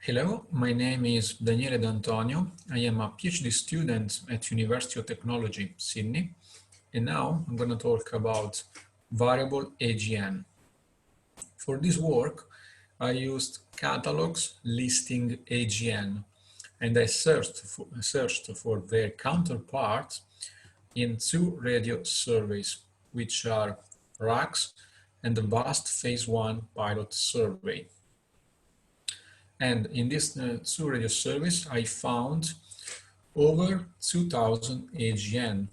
Hello, my name is Daniele D'Antonio. I am a PhD student at University of Technology, Sydney. And now I'm going to talk about variable AGN. For this work, I used catalogs listing AGN, and I searched for their counterparts in two radio surveys, which are RACS and the VAST Phase 1 pilot survey. And in these two radio surveys, I found over 2000 AGN.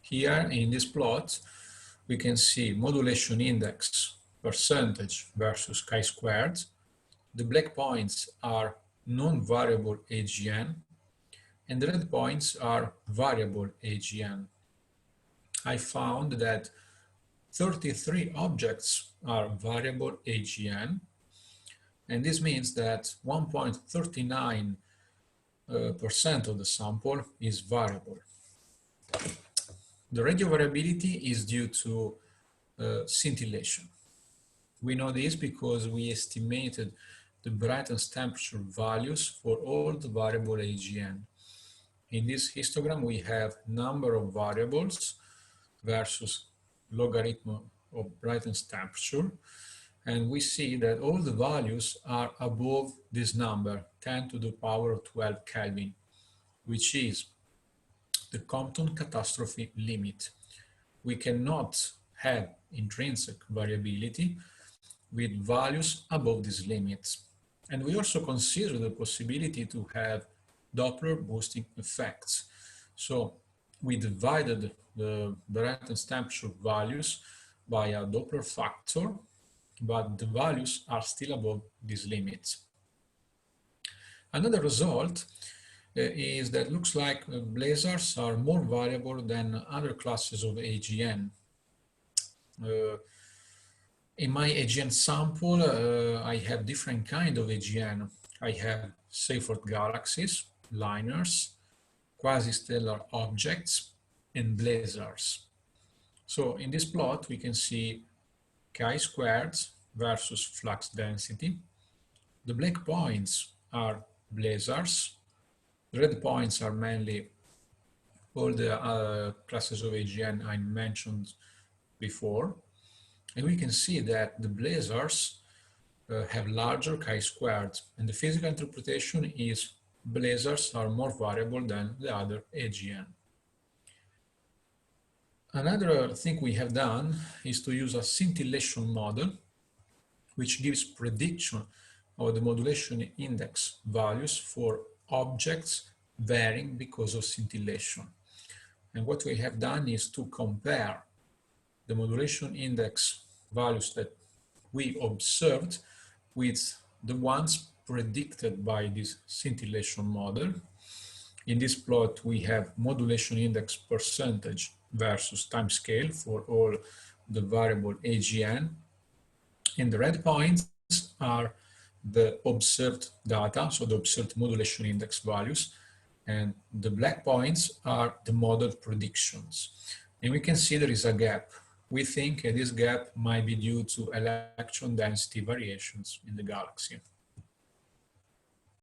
Here in this plot, we can see modulation index percentage versus chi-squared. The black points are non-variable AGN, and the red points are variable AGN. I found that 33 objects are variable AGN, and this means that 1.39% of the sample is variable. The radio variability is due to scintillation. We know this because we estimated the brightness temperature values for all the variable AGN. In this histogram, we have number of variables versus logarithm of brightness temperature. And we see that all the values are above this number, 10 to the power of 12 Kelvin, which is the Compton catastrophe limit. We cannot have intrinsic variability with values above these limits. And we also consider the possibility to have Doppler boosting effects. So we divided the brightness temperature values by a Doppler factor, but the values are still above these limits. Another result is that looks like blazars are more variable than other classes of AGN. In my AGN sample, I have different kind of AGN. I have Seyfert galaxies, liners, quasi-stellar objects, and blazars. So in this plot, we can see chi-squared versus flux density. The black points are blazars. The red points are mainly all the classes of AGN I mentioned before. And we can see that the blazars have larger chi-squared, and the physical interpretation is blazars are more variable than the other AGN. Another thing we have done is to use a scintillation model, which gives prediction of the modulation index values for objects varying because of scintillation. And what we have done is to compare the modulation index values that we observed with the ones predicted by this scintillation model. In this plot, we have modulation index percentage versus time scale for all the variable AGN. And the red points are the observed data, so the observed modulation index values. And the black points are the model predictions. And we can see there is a gap. We think this gap might be due to electron density variations in the galaxy.